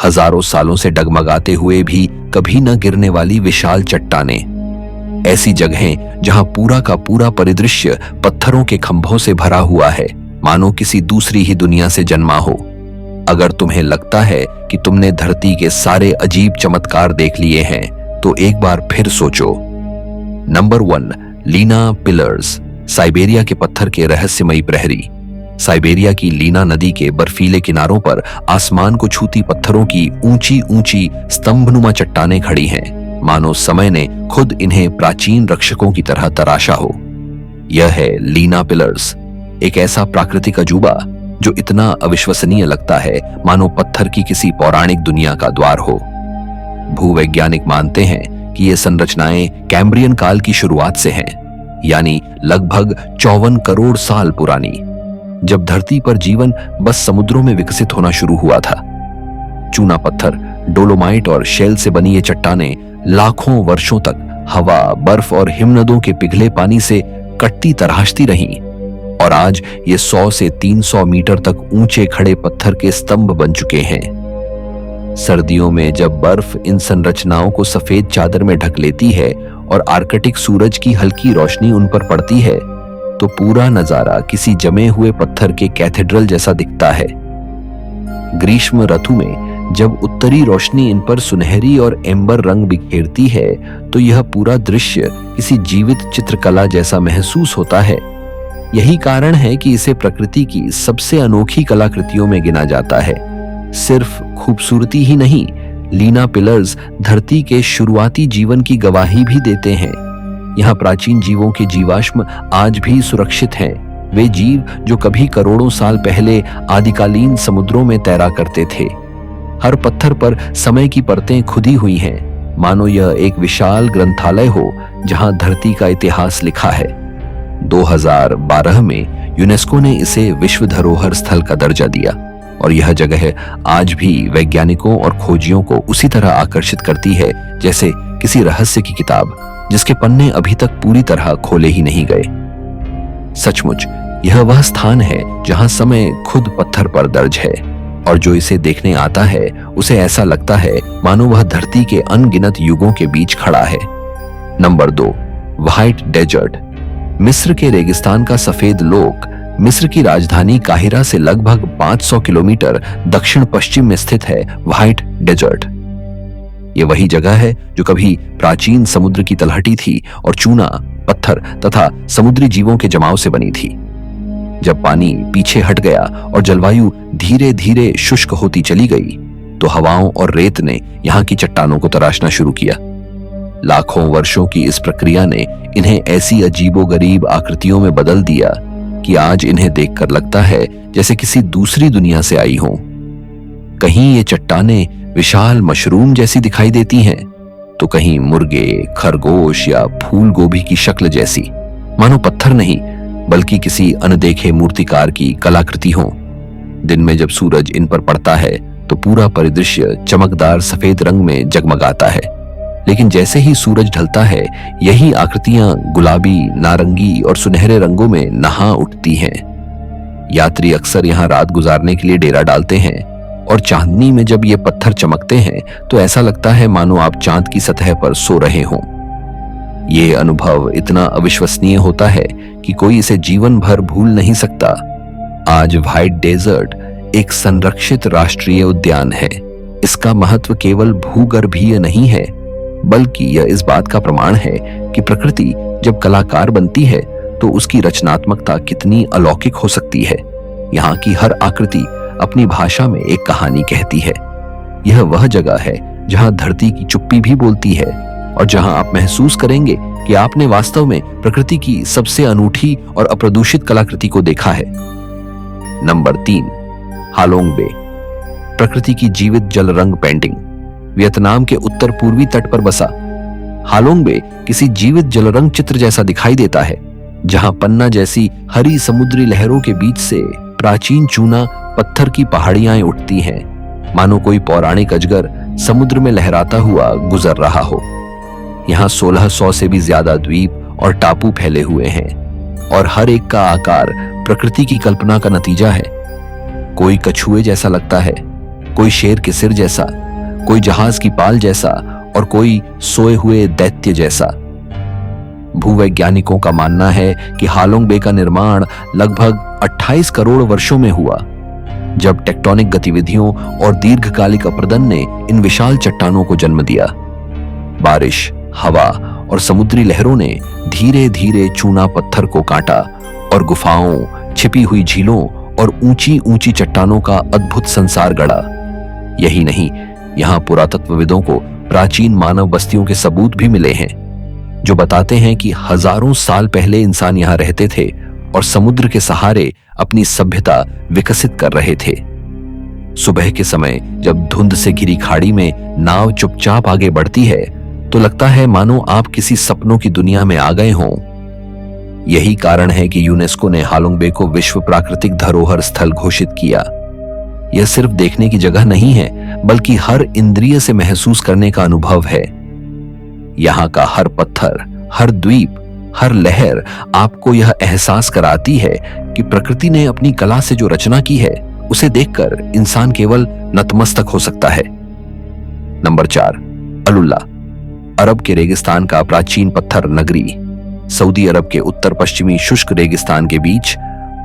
हजारों सालों से डगमगाते हुए भी कभी न गिरने वाली विशाल चट्टानें। ऐसी जगहें जहां पूरा का पूरा परिदृश्य पत्थरों के खंभों से भरा हुआ है, मानो किसी दूसरी ही दुनिया से जन्मा हो। अगर तुम्हें लगता है कि तुमने धरती के सारे अजीब चमत्कार देख लिए हैं, तो एक बार फिर सोचो। नंबर 1, लीना पिलर्स, साइबेरिया के पत्थर के रहस्यमयी प्रहरी। साइबेरिया की लीना नदी के बर्फीले किनारों पर आसमान को छूती पत्थरों की ऊंची ऊंची स्तंभनुमा चट्टानें खड़ी हैं, मानो समय ने खुद इन्हें प्राचीन रक्षकों की तरह तराशा हो। यह है लीना पिलर्स, एक ऐसा प्राकृतिक अजूबा जो इतना अविश्वसनीय लगता है मानो पत्थर की किसी पौराणिक दुनिया का द्वार हो। भूवैज्ञानिक मानते हैं कि ये संरचनाएं कैम्ब्रियन काल की शुरुआत से हैं, यानी लगभग 54 करोड़ साल पुरानी, जब धरती पर जीवन बस समुद्रों में विकसित होना शुरू हुआ था। चूना पत्थर, डोलोमाइट और शेल से बनी ये चट्टानें लाखों वर्षों तक हवा, बर्फ और हिमनदों के पिघले पानी से कटती तराशती रहीं, और आज ये 100 से 300 मीटर तक ऊंचे खड़े पत्थर के स्तंभ बन चुके हैं। सर्दियों में जब बर्फ इन संरचनाओं को सफेद चादर में ढक लेती है और आर्कटिक सूरज की हल्की रोशनी उन पर पड़ती है, तो पूरा नजारा किसी जमे हुए पत्थर के कैथेड्रल जैसा दिखता है। ग्रीष्म ऋतु में जब उत्तरी रोशनी इन पर सुनहरी और एम्बर रंग बिखेरती है, तो यह पूरा दृश्य किसी जीवित चित्रकला जैसा महसूस होता है। यही कारण है कि इसे प्रकृति की सबसे अनोखी कलाकृतियों में गिना जाता है। सिर्फ खूबसूरती ही नहीं, लीना पिलर्स धरती के शुरुआती जीवन की गवाही भी देते हैं। यहाँ प्राचीन जीवों के जीवाश्म आज भी सुरक्षित हैं। वे जीव जो कभी करोड़ों साल पहले आदिकालीन समुद्रों में तैरा करते थे। हर पत्थर पर समय की परतें खुदी हुई हैं, मानो यह एक विशाल ग्रंथालय हो जहां धरती का इतिहास लिखा है। 2012 में यूनेस्को ने इसे विश्व धरोहर स्थल का दर्जा दिया, और यह जगह आज भी वैज्ञानिकों और खोजियों को उसी तरह आकर्षित करती है जैसे किसी रहस्य की किताब जिसके पन्ने अभी तक पूरी तरह खोले ही नहीं गए। सचमुच यह वह स्थान है जहां समय खुद पत्थर पर दर्ज है, और जो इसे देखने आता है उसे ऐसा लगता है मानो वह धरती के अनगिनत युगों के बीच खड़ा है। नंबर 2, व्हाइट डेजर्ट, मिस्र के रेगिस्तान का सफेद लोक। मिस्र की राजधानी काहिरा से लगभग 500 किलोमीटर दक्षिण पश्चिम में स्थित है व्हाइट डेजर्ट। यह वही जगह है जो कभी प्राचीन समुद्र की तलहटी थी और चूना, पत्थर तथा समुद्री जीवों के जमाव से बनी थी। जब पानी पीछे हट गया और जलवायु धीरे धीरे शुष्क होती चली गई, तो हवाओं और रेत ने यहाँ की चट्टानों को तराशना शुरू किया। लाखों वर्षों की इस प्रक्रिया ने इन्हें ऐसी अजीबोगरीब आकृतियों में बदल दिया कि आज इन्हें देखकर लगता है जैसे किसी दूसरी दुनिया से आई हों। कहीं ये चट्टानें विशाल मशरूम जैसी दिखाई देती हैं, तो कहीं मुर्गे, खरगोश या फूल गोभी की शक्ल जैसी, मानो पत्थर नहीं बल्कि किसी अनदेखे मूर्तिकार की कलाकृति हो। दिन में जब सूरज इन पर पड़ता है तो पूरा परिदृश्य चमकदार सफेद रंग में जगमगाता है, लेकिन जैसे ही सूरज ढलता है, यही आकृतियां गुलाबी, नारंगी और सुनहरे रंगों में नहा उठती हैं। यात्री अक्सर यहाँ रात गुजारने के लिए डेरा डालते हैं, और चांदनी में जब ये पत्थर चमकते हैं तो ऐसा लगता है मानो आप चांद की सतह पर सो रहे हों। ये अनुभव इतना अविश्वसनीय होता है कि कोई इसे जीवन भर भूल नहीं सकता। आज व्हाइट डेजर्ट एक संरक्षित राष्ट्रीय उद्यान है। इसका महत्व केवल भूगर्भीय नहीं है, बल्कि यह इस बात का प्रमाण है कि प्रकृति जब कलाकार बनती है तो उसकी रचनात्मकता कितनी अलौकिक हो सकती है। यहाँ की हर आकृति अपनी भाषा में एक कहानी कहती है। यह वह जगह है जहां धरती की चुप्पी भी बोलती है, और जहां आप महसूस करेंगे कि आपने वास्तव में प्रकृति की सबसे अनूठी और अप्रदूषित कलाकृति को देखा है। नंबर 3, हालोंग बे, प्रकृति की जीवित जल रंग पेंटिंग। वियतनाम के उत्तर पूर्वी तट पर बसा हालोंग बे किसी जीवित जलरंग चित्र जैसा दिखाई देता है, जहां पन्ना जैसी हरी समुद्री लहरों के बीच से प्राचीन चूना पत्थर की पहाड़ियां उठती हैं, मानो कोई पौराणिक अजगर समुद्र में लहराता हुआ गुजर रहा हो। यहाँ 1600 से भी ज्यादा द्वीप और टापू फैले हुए हैं, और हर एक का आकार प्रकृति की कल्पना का नतीजा है। कोई कछुए जैसा लगता है, कोई शेर के सिर जैसा, कोई जहाज की पाल जैसा और कोई सोए हुए दैत्य जैसा। भूवैज्ञानिकों का मानना है कि हालोंग बे का निर्माण लगभग 28 करोड़ वर्षों में हुआ, जब टेक्टोनिक गतिविधियों और दीर्घकालिक अपरदन ने इन विशाल चट्टानों को जन्म दिया। बारिश, हवा और समुद्री लहरों ने धीरे धीरे चूना पत्थर को काटा और गुफाओं, छिपी हुई झीलों और ऊंची ऊंची चट्टानों का अद्भुत संसार गढ़ा। यही नहीं, यहाँ पुरातत्वविदों को प्राचीन मानव बस्तियों के सबूत भी मिले हैं, जो बताते हैं कि हजारों साल पहले इंसान यहाँ रहते थे और समुद्र के सहारे अपनी सभ्यता विकसित कर रहे थे। सुबह के समय जब धुंध से घिरी खाड़ी में नाव चुपचाप आगे बढ़ती है तो लगता है मानो आप किसी सपनों की दुनिया में आ गए हों। यही कारण है कि यूनेस्को ने हालोंग बे को विश्व प्राकृतिक धरोहर स्थल घोषित किया। यह सिर्फ देखने की जगह नहीं है, बल्कि हर इंद्रिय से महसूस करने का अनुभव है। यहाँ का हर पत्थर, हर द्वीप, हर लहर आपको यह एहसास कराती है कि प्रकृति ने अपनी कला से जो रचना की है उसे देखकर इंसान केवल नतमस्तक हो सकता है। नंबर 4, अलुल्ला, अरब के रेगिस्तान का प्राचीन पत्थर नगरी। सऊदी अरब के उत्तर पश्चिमी शुष्क रेगिस्तान के बीच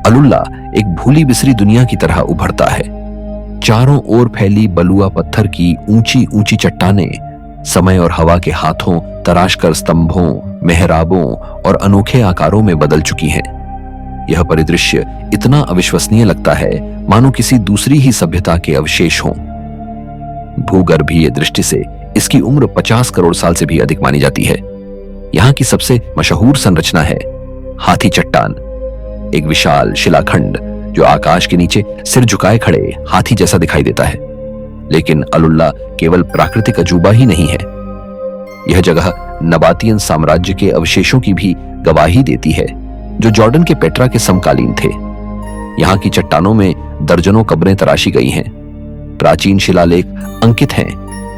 अलुल्ला एक भूली बिसरी दुनिया की तरह उभरता है। चारों ओर फैली बलुआ पत्थर की ऊंची ऊंची चट्टानें समय और हवा के हाथों तराशकर स्तंभों, मेहराबों और अनोखे आकारों में बदल चुकी हैं। यह परिदृश्य इतना अविश्वसनीय लगता है मानो किसी दूसरी ही सभ्यता के अवशेष हों। भूगर्भीय दृष्टि से इसकी उम्र 50 करोड़ साल से भी अधिक मानी जाती है। यहाँ की सबसे मशहूर संरचना है हाथी चट्टान, एक विशाल शिलाखंड जो आकाश के नीचे सिर झुकाए खड़े हाथी जैसा दिखाई देता है। लेकिन अलुल्ला केवल प्राकृतिक अजूबा ही नहीं है, यह जगह नबातियन साम्राज्य के अवशेषों की भी गवाही देती है, जो जॉर्डन के पेट्रा के समकालीन थे। यहाँ की चट्टानों में दर्जनों कब्रें तराशी गई हैं, प्राचीन शिलालेख अंकित हैं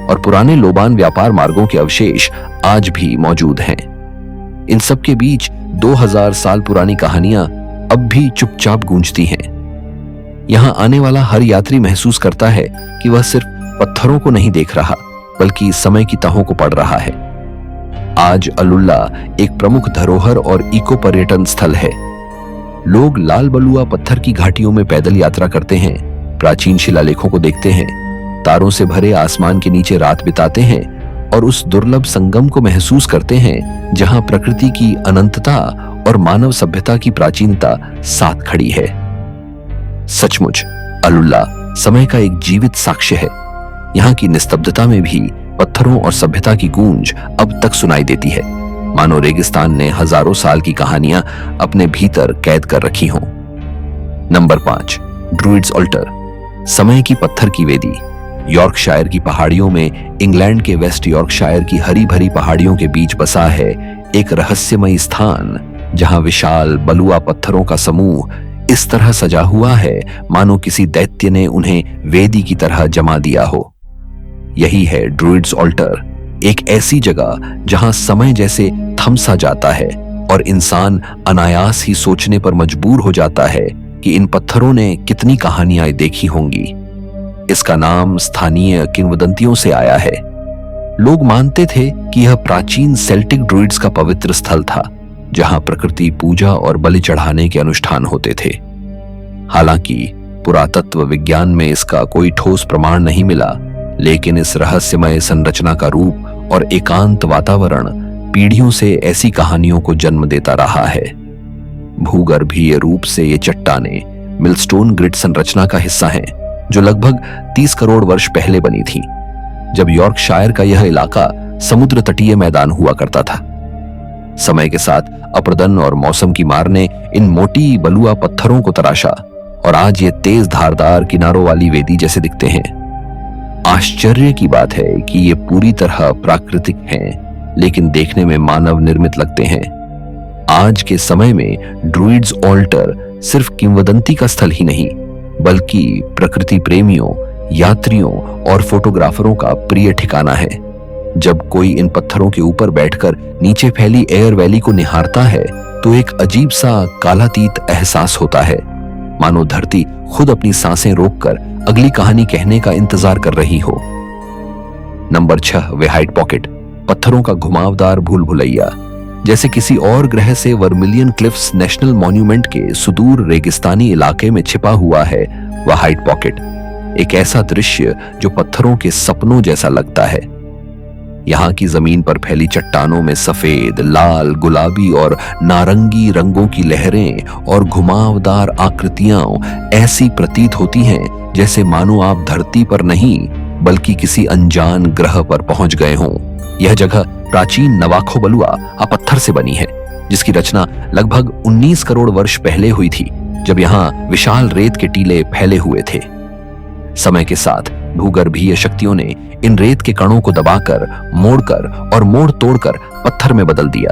और पुराने लोबान व्यापार मार्गों के अवशेष आज भी मौजूद हैं। इन सब के बीच 2000 साल पुरानी कहानियां अब भी चुपचाप गूंजती हैं। यहां आने वाला हर यात्री महसूस करता है कि वह सिर्फ पत्थरों को नहीं देख रहा, बल्कि समय की तहों को पढ़ रहा है। आज अलुल्ला एक प्रमुख धरोहर और इको पर्यटन स्थल है। लोग लाल बलुआ पत्थर की घाटियों में पैदल यात्रा करते हैं, प्राचीन शिलालेखों को देखते हैं, तारों से भरे आसमान के नीचे रात बिताते हैं और उस दुर्लभ संगम को महसूस करते हैं जहां प्रकृति की अनंतता और मानव सभ्यता की प्राचीनता साथ खड़ी है। सचमुच अलुल्ला समय का एक जीवित साक्ष्य है। यहाँ की निस्तब्धता में भी पत्थरों और सभ्यता की गूंज अब तक सुनाई देती है, मानो रेगिस्तान ने हजारों साल की कहानियां अपने भीतर कैद कर रखी हों। नंबर 5, ड्रूइड्स ऑल्टर, समय की पत्थर की वेदी। यॉर्कशायर की पहाड़ियों में इंग्लैंड के वेस्ट यॉर्कशायर की हरी भरी पहाड़ियों के बीच बसा है एक रहस्यमयी स्थान, जहां विशाल बलुआ पत्थरों का समूह इस तरह सजा हुआ है मानो किसी दैत्य ने उन्हें वेदी की तरह जमा दिया हो। यही है ड्रूइड्स ऑल्टर, एक ऐसी जगह जहां समय जैसे थम सा जाता है और इंसान अनायास ही सोचने पर मजबूर हो जाता है कि इन पत्थरों ने कितनी कहानियां देखी होंगी। इसका नाम स्थानीय किंवदंतियों से आया है। लोग मानते थे कि यह प्राचीन सेल्टिक ड्रूइड्स का पवित्र स्थल था, जहां प्रकृति पूजा और बलि चढ़ाने के अनुष्ठान होते थे। हालांकि पुरातत्व विज्ञान में इसका कोई ठोस प्रमाण नहीं मिला, लेकिन इस रहस्यमय संरचना का रूप और एकांत वातावरण पीढ़ियों से ऐसी कहानियों को जन्म देता रहा है। भूगर्भीय रूप से ये चट्टानें मिलस्टोन ग्रिड संरचना का हिस्सा हैं, जो लगभग 30 करोड़ वर्ष पहले बनी थी, जब यॉर्कशायर का यह इलाका समुद्र तटीय मैदान हुआ करता था। समय के साथ अपरदन और मौसम की मार ने इन मोटी बलुआ पत्थरों को तराशा और आज ये तेज धारदार किनारों वाली वेदी जैसे दिखते हैं। आश्चर्य की बात है कि ये पूरी तरह प्राकृतिक हैं, लेकिन देखने में मानव निर्मित लगते हैं। आज के समय में ड्रूइड्स ऑल्टर सिर्फ किंवदंती का स्थल ही नहीं, बल्कि प्रकृति प्रेमियों, यात्रियों और फोटोग्राफरों का प्रिय ठिकाना है। जब कोई इन पत्थरों के ऊपर बैठकर नीचे फैली एयर वैली को निहारता है तो एक अजीब सा कालातीत एहसास होता है, मानो धरती खुद अपनी सांसें रोककर अगली कहानी कहने का इंतजार कर रही हो। नंबर 6, व्हाइट पॉकेट, पत्थरों का घुमावदार भूल भुलैया। जैसे किसी और ग्रह से वर्मिलियन क्लिफ्स नेशनल मॉन्यूमेंट के सुदूर रेगिस्तानी इलाके में छिपा हुआ है व्हाइट पॉकेट, एक ऐसा दृश्य जो पत्थरों के सपनों जैसा लगता है। यहाँ की जमीन पर फैली चट्टानों में सफेद, लाल, गुलाबी और नारंगी रंगों की लहरें और घुमावदार आकृतियां ऐसी प्रतीत होती हैं जैसे मानो आप धरती पर नहीं बल्कि किसी अनजान ग्रह पर पहुंच गए हों। यह जगह प्राचीन नवाखो बलुआ पत्थर से बनी है, जिसकी रचना लगभग 19 करोड़ वर्ष पहले हुई थी, जब यहाँ विशाल रेत के टीले फैले हुए थे। समय के साथ भूगर्भीय शक्तियों ने इन रेत के कणों को दबाकर, मोड़कर और मोड़ तोड़कर पत्थर में बदल दिया।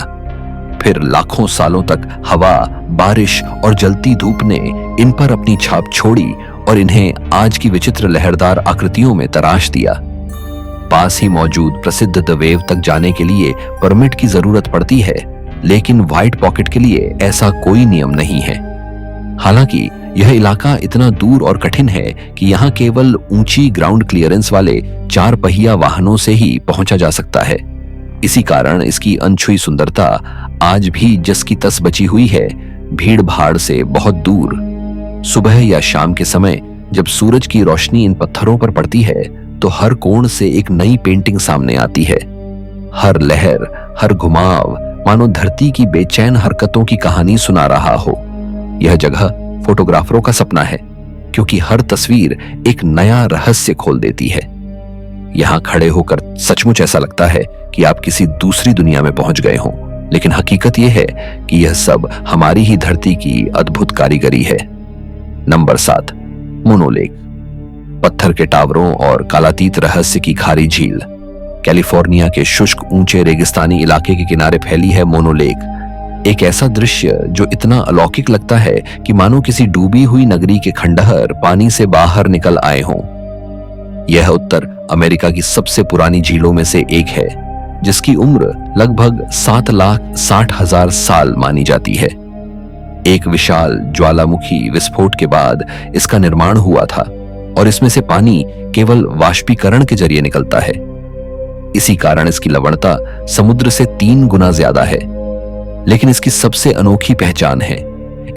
फिर लाखों सालों तक हवा, बारिश और जलती धूप ने इन पर अपनी छाप छोड़ी और इन्हें आज की विचित्र लहरदार आकृतियों में तराश दिया। पास ही मौजूद प्रसिद्ध द वेव तक जाने के लिए परमिट की जरूरत पड़ती है, लेकिन व्हाइट पॉकेट के लिए ऐसा कोई नियम नहीं है। हालांकि यह इलाका इतना दूर और कठिन है कि यहाँ केवल ऊंची ग्राउंड क्लियरेंस वाले 4 पहिया वाहनों से ही पहुंचा जा सकता है। इसी कारण इसकी अनछुई सुंदरता आज भी जस की तस बची हुई है, भीड़ भाड़ से बहुत दूर। सुबह या शाम के समय जब सूरज की रोशनी इन पत्थरों पर पड़ती है तो हर कोण से एक नई पेंटिंग सामने आती है। हर लहर, हर घुमाव मानो धरती की बेचैन हरकतों की कहानी सुना रहा हो। यह जगह फोटोग्राफरों का सपना है, क्योंकि हर तस्वीर एक नया रहस्य खोल देती है। यहां खड़े होकर सचमुच ऐसा लगता है कि आप किसी दूसरी दुनिया में पहुंच गए हों, लेकिन हकीकत यह है कि यह सब हमारी ही धरती की अद्भुत कारीगरी है। नंबर 7, मोनो लेक, पत्थर के टावरों और कालातीत रहस्य की खारी झील। कैलिफोर्निया के शुष्क ऊंचे रेगिस्तानी इलाके के किनारे फैली है मोनो लेक, एक ऐसा दृश्य जो इतना अलौकिक लगता है कि मानो किसी डूबी हुई नगरी के खंडहर पानी से बाहर निकल आए हों। यह उत्तर अमेरिका की सबसे पुरानी झीलों में से एक है, जिसकी उम्र लगभग 7,60,000 साल मानी जाती है। एक विशाल ज्वालामुखी विस्फोट के बाद इसका निर्माण हुआ था और इसमें से पानी केवल वाष्पीकरण के जरिए निकलता है। इसी कारण इसकी लवणता समुद्र से 3 गुना ज्यादा है। लेकिन इसकी सबसे अनोखी पहचान है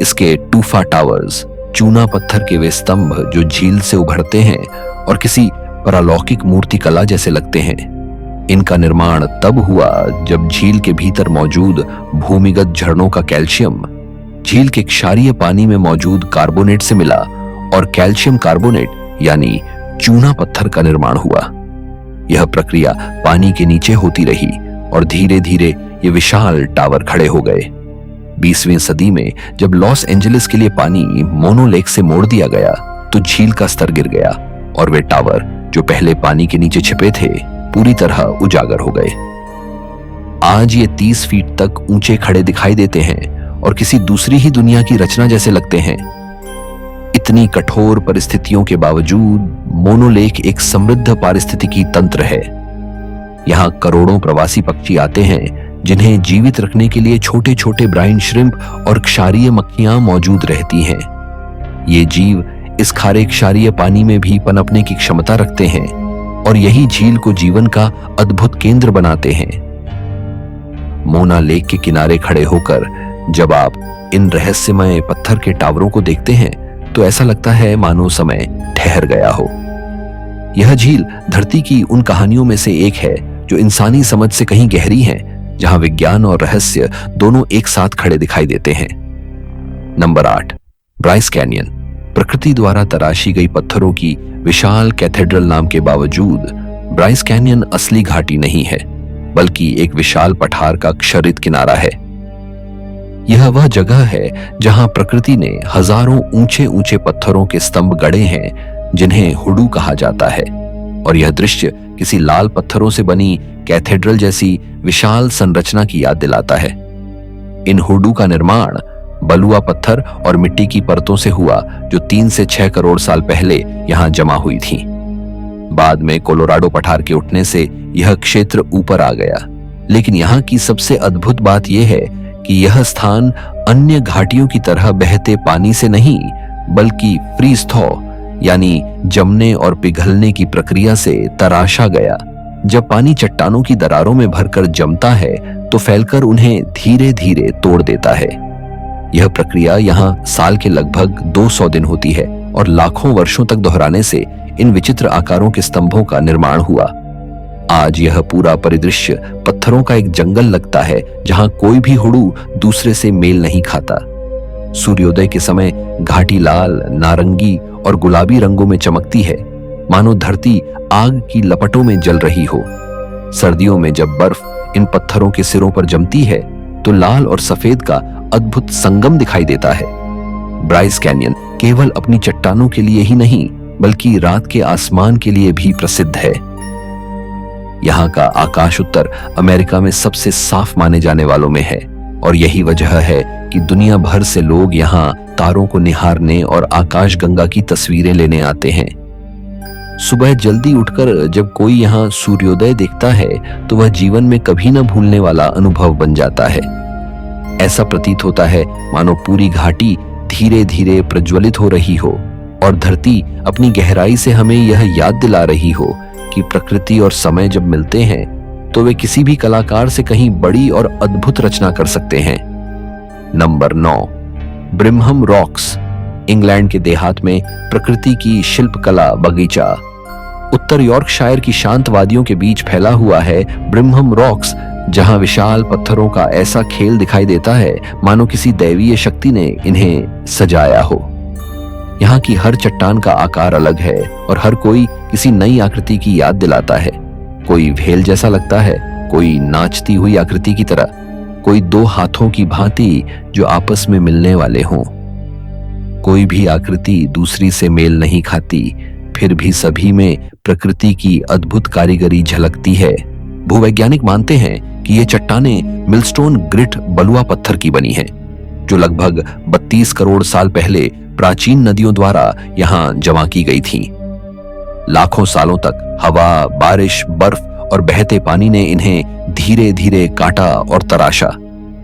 इसके टूफा टावर्स, चूना पत्थर के वे स्तंभ जो झील से उभरते हैं और किसी पारलौकिक मूर्तिकला जैसे लगते हैं। इनका निर्माण तब हुआ जब झील के भीतर मौजूद भूमिगत झरनों का कैल्शियम झील के क्षारीय पानी में मौजूद कार्बोनेट से मिला और कैल्शियम कार्बोनेट यानी चूना पत्थर का निर्माण हुआ। यह प्रक्रिया पानी के नीचे होती रही और धीरे धीरे ये विशाल टावर खड़े हो गए। 20वीं सदी में जब लॉस एंजलिस के लिए पानी मोनो लेक से मोड़ दिया गया तो झील का स्तर गिर गया और वे टावर जो पहले पानी के नीचे छिपे थे पूरी तरह उजागर हो गए। आज ये 30 फीट तक ऊंचे खड़े दिखाई देते हैं और किसी दूसरी ही दुनिया की रचना जैसे लगते हैं। इतनी कठोर परिस्थितियों के बावजूद मोनो लेक एक समृद्ध पारिस्थितिकी तंत्र है। यहाँ करोड़ों प्रवासी पक्षी आते हैं जिन्हें जीवित रखने के लिए छोटे छोटे ब्राइन श्रिम्प और क्षारीय मक्खियां मौजूद रहती हैं। ये जीव इस खारे क्षारीय पानी में भी पनपने की क्षमता रखते हैं और यही झील को जीवन का अद्भुत केंद्र बनाते हैं। मोना लेक के किनारे खड़े होकर जब आप इन रहस्यमय पत्थर के टावरों को देखते हैं तो ऐसा लगता है मानो समय ठहर गया हो। यह झील धरती की उन कहानियों में से एक है जो इंसानी समझ से कहीं गहरी है, जहां विज्ञान और रहस्य दोनों एक साथ खड़े दिखाई देते हैं। नंबर 8, ब्राइस कैनियन, प्रकृति द्वारा तराशी गई पत्थरों की विशाल कैथेड्रल नाम के बावजूद ब्राइस कैनियन असली घाटी नहीं है, बल्कि एक विशाल पठार का क्षरित किनारा है। यह वह जगह है जहां प्रकृति ने हजारों ऊंचे ऊंचे पत्थरों के स्तंभ गढ़े हैं जिन्हें हुडू कहा जाता है, और यह दृश्य किसी लाल पत्थरों से बनी कैथेड्रल जैसी विशाल संरचना की याद दिलाता है। इन हुडू का निर्माण बलुआ पत्थर और मिट्टी की परतों से हुआ जो 3 से 6 करोड़ साल पहले यहां जमा हुई थी। बाद में कोलोराडो पठार के उठने से यह क्षेत्र ऊपर आ गया, लेकिन यहाँ की सबसे अद्भुत बात यह है कि यह स्थान अन्य घाटियों की तरह बहते पानी से नहीं बल्कि फ्रीज थॉ यानी जमने और पिघलने की प्रक्रिया से तराशा गया। जब पानी चट्टानों की दरारों में भरकर जमता है तो फैलकर उन्हें धीरे धीरे तोड़ देता है। यह प्रक्रिया यहाँ साल के लगभग 200 दिन होती है और लाखों वर्षों तक दोहराने से इन विचित्र आकारों के स्तंभों का निर्माण हुआ। आज यह पूरा परिदृश्य पत्थरों का एक जंगल लगता है जहां कोई भी हुडू दूसरे से मेल नहीं खाता। सूर्योदय के समय घाटी लाल, नारंगी और गुलाबी रंगों में चमकती है, मानो धरती आग की लपटों में जल रही हो। सर्दियों में जब बर्फ इन पत्थरों के सिरों पर जमती है तो लाल और सफेद का अद्भुत संगम दिखाई देता है। ब्राइस कैनियन केवल अपनी चट्टानों के लिए ही नहीं बल्कि रात के आसमान के लिए भी प्रसिद्ध है। यहाँ का आकाश उत्तर अमेरिका में सबसे साफ माने जाने वालों में है और यही वजह है कि दुनिया भर से लोग यहाँ तारों को निहारने और आकाशगंगा की तस्वीरें लेने आते हैं। सुबह जल्दी उठकर जब कोई यहाँ सूर्योदय देखता है तो वह जीवन में कभी न भूलने वाला अनुभव बन जाता है। ऐसा प्रतीत होता है मानो पूरी घाटी धीरे धीरे प्रज्वलित हो रही हो और धरती अपनी गहराई से हमें यह याद दिला रही हो कि प्रकृति और समय जब मिलते हैं तो वे किसी भी कलाकार से कहीं बड़ी और अद्भुत रचना कर सकते हैं। Number 9, ब्रिम्हम rocks. इंग्लैंड के देहात में प्रकृति की शिल्पकला बगीचा। उत्तर यॉर्कशायर की शांत वादियों के बीच फैला हुआ है ब्रिम्हम रॉक्स, जहां विशाल पत्थरों का ऐसा खेल दिखाई देता है मानो किसी दैवीय शक्ति ने इन्हें सजाया हो। यहाँ की हर चट्टान का आकार अलग है और हर कोई किसी नई आकृति की याद दिलाता है। कोई व्हेल जैसा लगता है, कोई नाचती हुई आकृति की तरह, कोई दो हाथों की भांति जो आपस में मिलने वाले हों। कोई भी आकृति दूसरी से मेल नहीं खाती, फिर भी सभी में प्रकृति की अद्भुत कारीगरी झलकती है। भूवैज्ञानिक मानते हैं कि ये चट्टानें मिलस्टोन ग्रिट बलुआ पत्थर की बनी हैं, जो लगभग 32 करोड़ साल पहले प्राचीन नदियों द्वारा यहाँ जमा की गई थीं। लाखों सालों तक हवा, बारिश, बर्फ और बहते पानी ने इन्हें धीरे धीरे काटा और तराशा,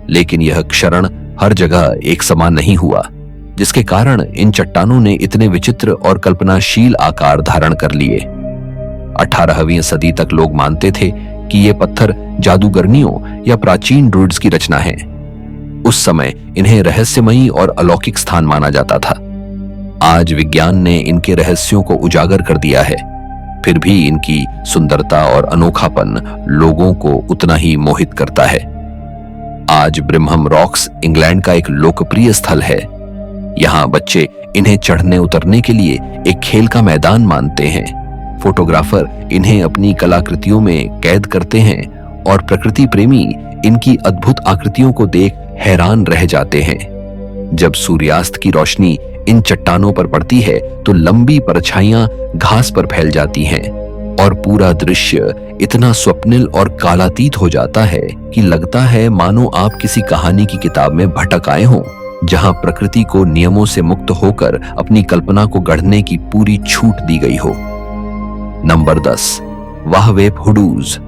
लेकिन यह क्षरण हर जगह एक समान नहीं हुआ, जिसके कारण इन चट्टानों ने इतने विचित्र और कल्पनाशील आकार धारण कर लिए। 18वीं सदी तक लोग मानते थे कि ये पत्थर जादूगरनियों या प्राचीन ड्रुइड्स की रचना है। उस समय इन्हें रहस्यमयी और अलौकिक स्थान माना जाता था। आज विज्ञान ने इनके रहस्यों को उजागर कर दिया है, फिर भी इनकी सुंदरता और अनोखापन लोगों को उतना ही मोहित करता है। आज ब्रिम्हम रॉक्स इंग्लैंड का एक लोकप्रिय स्थल है। यहाँ बच्चे इन्हें चढ़ने उतरने के लिए एक खेल का मैदान मानते हैं। फोटोग्राफर इन्हें अपनी कलाकृतियों में कैद करते हैं और प्रकृति प्रेमी इनकी अद्भुत आकृतियों को देख हैरान रह जाते हैं। जब सूर्यास्त की रोशनी इन चट्टानों पर पड़ती है तो लंबी परछाइयां घास पर फैल जाती हैं और पूरा दृश्य इतना स्वप्निल और कालातीत हो जाता है कि लगता है मानो आप किसी कहानी की किताब में भटक आए हों, जहां प्रकृति को नियमों से मुक्त होकर अपनी कल्पना को गढ़ने की पूरी छूट दी गई हो। नंबर 10, वाहवेप हुडूज।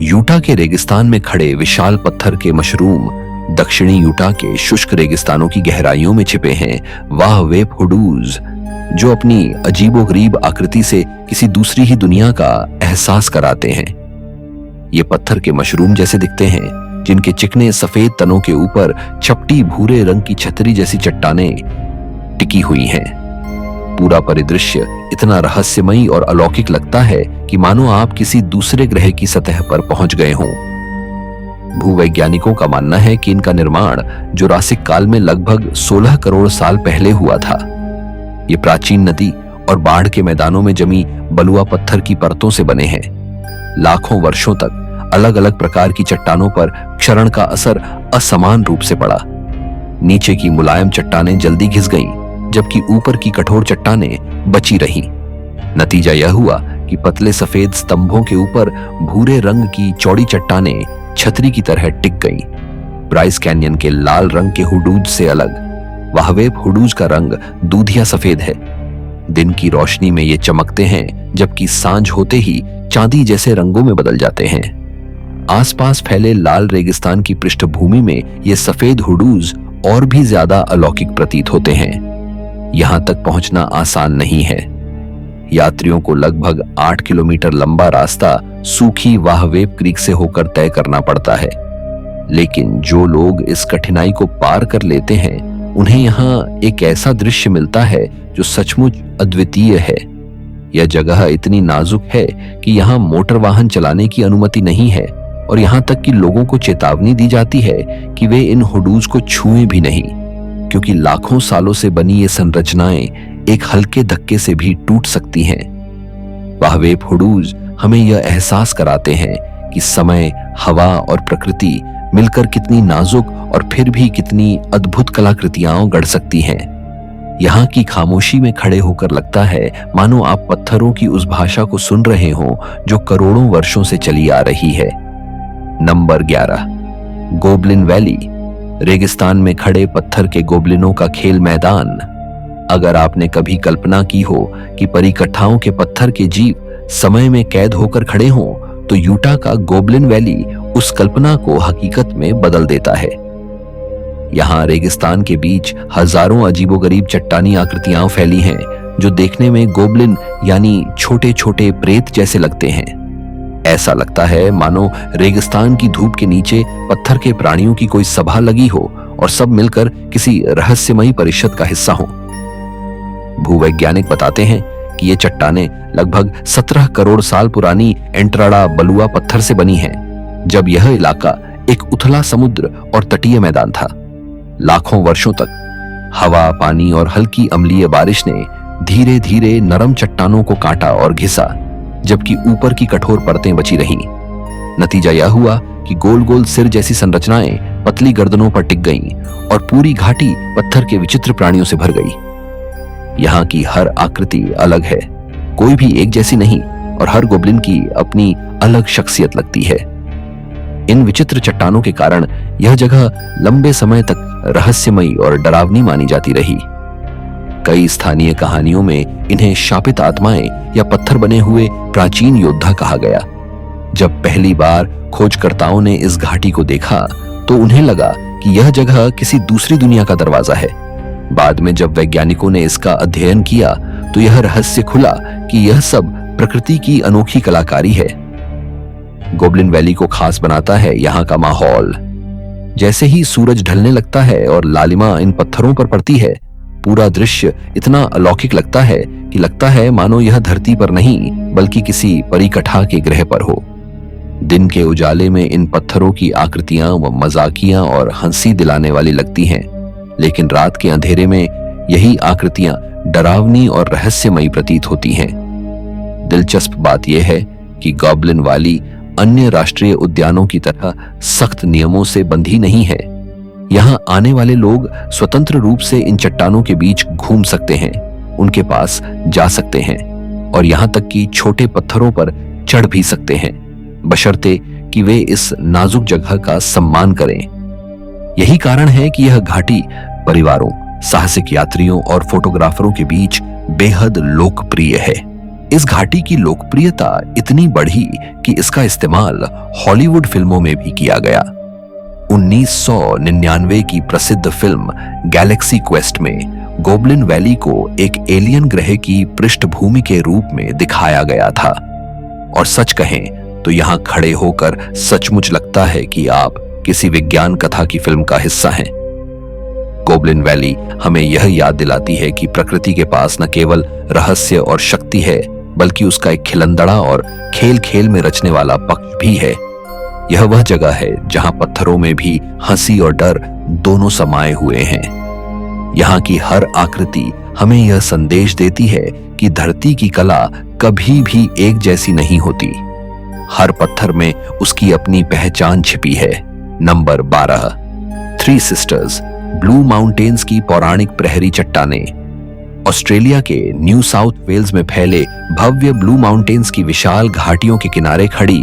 यूटा के रेगिस्तान में खड़े विशाल पत्थर के मशरूम दक्षिणी यूटा के शुष्क रेगिस्तानों की गहराइयों में छिपे हैं वाहवेप हुडूज, जो अपनी अजीबोगरीब आकृति से किसी दूसरी ही दुनिया का एहसास कराते हैं। ये पत्थर के मशरूम जैसे दिखते हैं, जिनके चिकने सफेद तनों के ऊपर चपटी भूरे रंग की छतरी जैसी चट्टानें टिकी हुई हैं। पूरा परिदृश्य इतना रहस्यमयी और अलौकिक लगता है कि मानो आप किसी दूसरे ग्रह की सतह पर पहुंच गए हों। भूवैज्ञानिकों का मानना है कि इनका निर्माण जुरासिक काल में लगभग 16 करोड़ साल पहले हुआ था। ये प्राचीन नदी और बाढ़ के मैदानों में जमी बलुआ पत्थर की परतों से बने हैं। लाखों वर्षों तक अलग अलग प्रकार की चट्टानों पर क्षरण का असर असमान रूप से पड़ा। नीचे की मुलायम चट्टानें जल्दी घिस गईं, जबकि ऊपर की कठोर चट्टानें बची रहीं। नतीजा यह हुआ कि पतले सफेद स्तंभों के ऊपर भूरे रंग की चौड़ी चट्टानें छतरी की तरह टिक गईं। ब्राइस कैनियन के लाल रंग के हुडूज से अलग वाहवेप हुडूज का रंग दूधिया सफेद है। दिन की रोशनी में ये चमकते हैं, जबकि सांझ होते ही चांदी जैसे रंगों में बदल जाते हैं। आसपास फैले लाल रेगिस्तान की पृष्ठभूमि में ये सफेद हुडूज और भी ज्यादा अलौकिक प्रतीत होते हैं। यहां तक पहुंचना आसान नहीं है। यात्रियों को लगभग 8 किलोमीटर लंबा रास्ता सूखी वाहवेप क्रीक से होकर तय करना पड़ता है। लेकिन जो लोग इस कठिनाई को पार कर लेते हैं, उन्हें यहाँ एक ऐसा दृश्य मिलता है जो सचमुच अद्वितीय है। यह जगह इतनी नाजुक है कि यहाँ मोटर वाहन चलाने की अनुमति नहीं है और यहाँ तक कि लोगों को चेतावनी दी जाती है कि वे इन हुडूज को छुएं भी नहीं, क्योंकि लाखों सालों से बनी ये संरचनाएं एक हल्के धक्के से भी टूट सकती हैं। वाहवेप हुडूज हमें यह एहसास कराते हैं कि समय, हवा और प्रकृति मिलकर कितनी नाजुक और फिर भी कितनी अद्भुत कलाकृतियां गढ़ सकती हैं। यहाँ की खामोशी में खड़े होकर लगता है मानो आप पत्थरों की उस भाषा को सुन रहे हों जो करोड़ों वर्षों से चली आ रही है। Number 11, goblin valley. रेगिस्तान में खड़े पत्थर के गोबलिनों का खेल मैदान। अगर आपने कभी कल्पना की हो कि परिकठाओं के पत्थर के जीव समय में कैद होकर खड़े हों, तो यूटा का गोबलिन वैली उस कल्पना को हकीकत में बदल देता है। यहाँ रेगिस्तान के बीच हजारों अजीबोगरीब चट्टानी आकृतियां फैली हैं जो देखने में गोबलिन यानी छोटे छोटे प्रेत जैसे लगते हैं। ऐसा लगता है मानो रेगिस्तान की धूप के नीचे पत्थर के प्राणियों की कोई सभा लगी हो और सब मिलकर किसी रहस्यमयी परिषद का हिस्सा हो। भूवैज्ञानिक बताते हैं कि ये चट्टानें लगभग 17 करोड़ साल पुरानी एंट्राडा बलुआ पत्थर से बनी हैं, जब यह इलाका एक उथला समुद्र और तटीय मैदान था। लाखों वर्षों तक हवा, पानी और हल्की अम्लीय बारिश ने धीरे धीरे नरम चट्टानों को काटा और घिसा, जबकि ऊपर की कठोर परतें बची रहीं। नतीजा यह हुआ कि गोल गोल सिर जैसी संरचनाएं पतली गर्दनों पर टिक गईं और पूरी घाटी पत्थर के विचित्र प्राणियों से भर गई। यहाँ की हर आकृति अलग है, कोई भी एक जैसी नहीं, और हर गोबलिन की अपनी अलग शख्सियत लगती है। इन विचित्र चट्टानों के कारण यह जगह लंबे समय तक रहस्यमयी और डरावनी मानी जाती रही। कई स्थानीय कहानियों में इन्हें शापित आत्माएं या पत्थर बने हुए प्राचीन योद्धा कहा गया। जब पहली बार खोजकर्ताओं ने इस घाटी को देखा तो उन्हें लगा कि यह जगह किसी दूसरी दुनिया का दरवाजा है। बाद में जब वैज्ञानिकों ने इसका अध्ययन किया तो यह रहस्य खुला कि यह सब प्रकृति की अनोखी कलाकारी है। गोबलिन वैली को खास बनाता है यहाँ का माहौल। जैसे ही सूरज ढलने लगता है और लालिमा इन पत्थरों पर पड़ती है, पूरा दृश्य इतना अलौकिक लगता है कि लगता है मानो यह धरती पर नहीं बल्कि किसी परिकठा के ग्रह पर हो। दिन के उजाले में इन पत्थरों की आकृतियां व मजाकियां और हंसी दिलाने वाली लगती हैं, लेकिन रात के अंधेरे में यही आकृतियां डरावनी और रहस्यमयी प्रतीत होती हैं। दिलचस्प बात यह है कि गोबलिन वैली अन्य राष्ट्रीय उद्यानों की तरह सख्त नियमों से बंधी नहीं है। यहाँ आने वाले लोग स्वतंत्र रूप से इन चट्टानों के बीच घूम सकते हैं, उनके पास जा सकते हैं और यहाँ तक कि छोटे पत्थरों पर चढ़ भी सकते हैं, बशर्ते कि वे इस नाजुक जगह का सम्मान करें। यही कारण है कि यह घाटी परिवारों, साहसिक यात्रियों और फोटोग्राफरों के बीच बेहद लोकप्रिय है। इस घाटी की लोकप्रियता इतनी बढ़ी कि इसका इस्तेमाल हॉलीवुड फिल्मों में भी किया गया। 1999 की प्रसिद्ध फिल्म गैलेक्सी क्वेस्ट में गोबलिन वैली को एक एलियन ग्रह की पृष्ठभूमि के रूप में दिखाया गया था, और सच कहें तो यहाँ खड़े होकर सचमुच लगता है कि आप किसी विज्ञान कथा की फिल्म का हिस्सा हैं। गोबलिन वैली हमें यह याद दिलाती है कि प्रकृति के पास न केवल रहस्य और शक्ति है, बल्कि उसका एक खिलंदड़ा और खेल खेल में रचने वाला पक्ष भी है। यह वह जगह है जहां पत्थरों में भी हंसी और डर दोनों समाये हुए हैं। यहाँ की हर आकृति हमें यह संदेश देती है कि धरती की कला कभी भी एक जैसी नहीं होती। हर पत्थर में उसकी अपनी पहचान छिपी है। Number 12, three sisters, blue mountains की पौराणिक प्रहरी चट्टानें। ऑस्ट्रेलिया के न्यू साउथ वेल्स में फैले भव्य ब्लू माउंटेन्स की विशाल घाटियों के किनारे खड़ी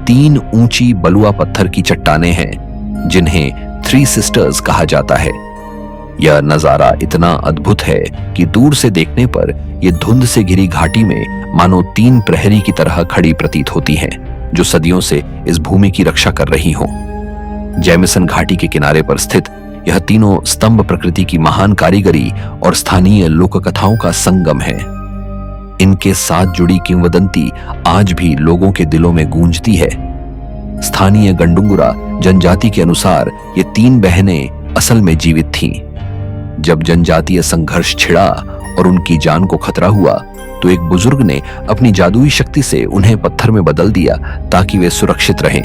3 ऊंची बलुआ पत्थर की चट्टानें हैं, जिन्हें थ्री सिस्टर्स कहा जाता है। यह नजारा इतना अद्भुत है कि दूर से देखने पर यह धुंध से घिरी घाटी में मानो 3 प्रहरी की तरह खड़ी प्रतीत होती हैं, जो सदियों से इस भूमि की रक्षा कर रही हों। जैमिसन घाटी के किनारे पर स्थित यह तीनों स्तंभ प्रकृति की महान कारीगरी और स्थानीय लोक कथाओं का संगम है। इनके साथ जुड़ी किंवदंती आज भी लोगों के दिलों में गूंजती है। स्थानीय गंडुंगुरा जनजाति के अनुसार ये तीन बहनें असल में जीवित थीं। जब जनजातीय संघर्ष छिड़ा और उनकी जान को खतरा हुआ तो एक बुजुर्ग ने अपनी जादुई शक्ति से उन्हें पत्थर में बदल दिया ताकि वे सुरक्षित रहें।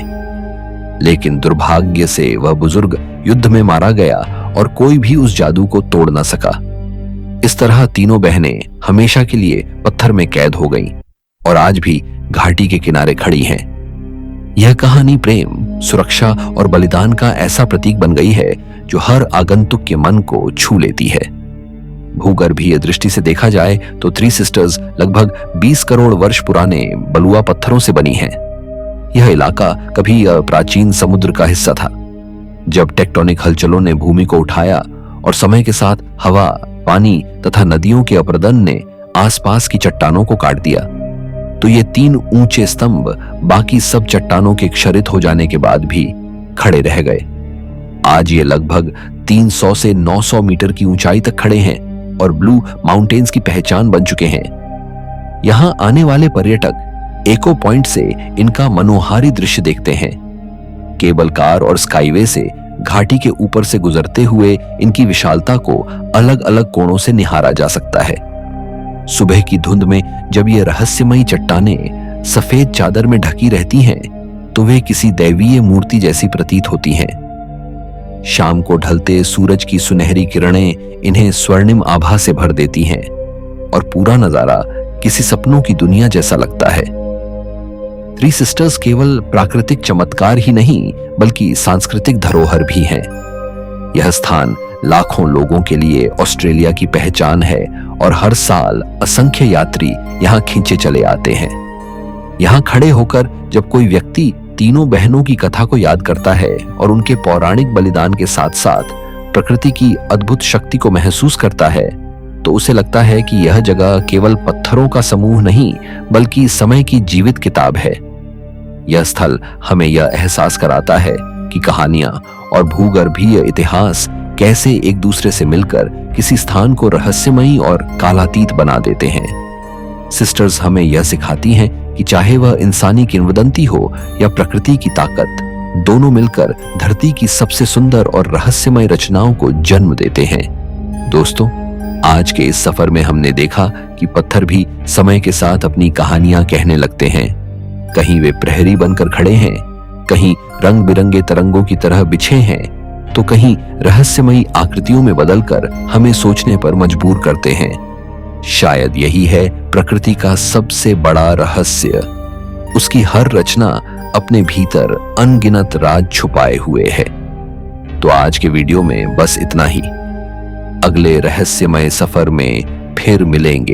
लेकिन दुर्भाग्य से वह बुजुर्ग युद्ध में मारा गया और कोई भी उस जादू को तोड़ न सका। इस तरह तीनों बहनें हमेशा के लिए पत्थर में कैद हो गईं और आज भी घाटी के किनारे खड़ी हैं। यह कहानी प्रेम, सुरक्षा और बलिदान का ऐसा प्रतीक बन गई है जो हर आगंतुक के मन को छू लेती है। भूगर्भीय दृष्टि से देखा जाए तो थ्री सिस्टर्स लगभग 20 करोड़ वर्ष पुराने बलुआ पत्थरों से बनी है। यह इलाका कभी प्राचीन समुद्र का हिस्सा था। जब टेक्टोनिक हलचलों ने भूमि को उठाया और समय के साथ हवा, पानी तथा नदियों के अपरदन ने आसपास की चट्टानों को काट दिया, तो ये तीन ऊंचे स्तंभ बाकी सब चट्टानों के क्षरित हो जाने के बाद भी खड़े रह गए। आज ये लगभग 300 से 900 मीटर की ऊंचाई तक खड़े हैं और ब्लू माउंटेन्स की पहचान बन चुके हैं। यहां आने वाले पर्यटक एको पॉइंट से इनका मनोहारी दृश्य देखते हैं। केबल कार और स्काईवे से घाटी के ऊपर से गुजरते हुए इनकी विशालता को अलग अलग कोणों से निहारा जा सकता है। सुबह की धुंध में जब ये रहस्यमयी चट्टानें सफेद चादर में ढकी रहती हैं तो वे किसी दैवीय मूर्ति जैसी प्रतीत होती हैं। शाम को ढलते सूरज की सुनहरी किरणें इन्हें स्वर्णिम आभा से भर देती हैं और पूरा नजारा किसी सपनों की दुनिया जैसा लगता है। थ्री सिस्टर्स केवल प्राकृतिक चमत्कार ही नहीं बल्कि सांस्कृतिक धरोहर भी है। यह स्थान लाखों लोगों के लिए ऑस्ट्रेलिया की पहचान है और हर साल असंख्य यात्री यहाँ खींचे चले आते हैं। यहाँ खड़े होकर जब कोई व्यक्ति तीनों बहनों की कथा को याद करता है और उनके पौराणिक बलिदान के साथ साथ प्रकृति की अद्भुत शक्ति को महसूस करता है तो उसे लगता है कि यह जगह केवल पत्थरों का समूह नहीं बल्कि समय की जीवित किताब है। यह स्थल हमें यह एहसास कराता है कि कहानियां और भूगर्भीय इतिहास कैसे एक दूसरे से मिलकर किसी स्थान को रहस्यमयी और कालातीत बना देते हैं। सिस्टर्स हमें यह सिखाती हैं कि चाहे वह इंसानी किंवदंती हो या प्रकृति की ताकत, दोनों मिलकर धरती की सबसे सुंदर और रहस्यमय रचनाओं को जन्म देते हैं। दोस्तों, आज के इस सफर में हमने देखा कि पत्थर भी समय के साथ अपनी कहानियां कहने लगते हैं। कहीं वे प्रहरी बनकर खड़े हैं, कहीं रंग बिरंगे तरंगों की तरह बिछे हैं, तो कहीं रहस्यमयी आकृतियों में बदलकर हमें सोचने पर मजबूर करते हैं। शायद यही है प्रकृति का सबसे बड़ा रहस्य। उसकी हर रचना अपने भीतर अनगिनत राज छुपाए हुए है। तो आज के वीडियो में बस इतना ही। अगले रहस्यमय सफर में फिर मिलेंगे।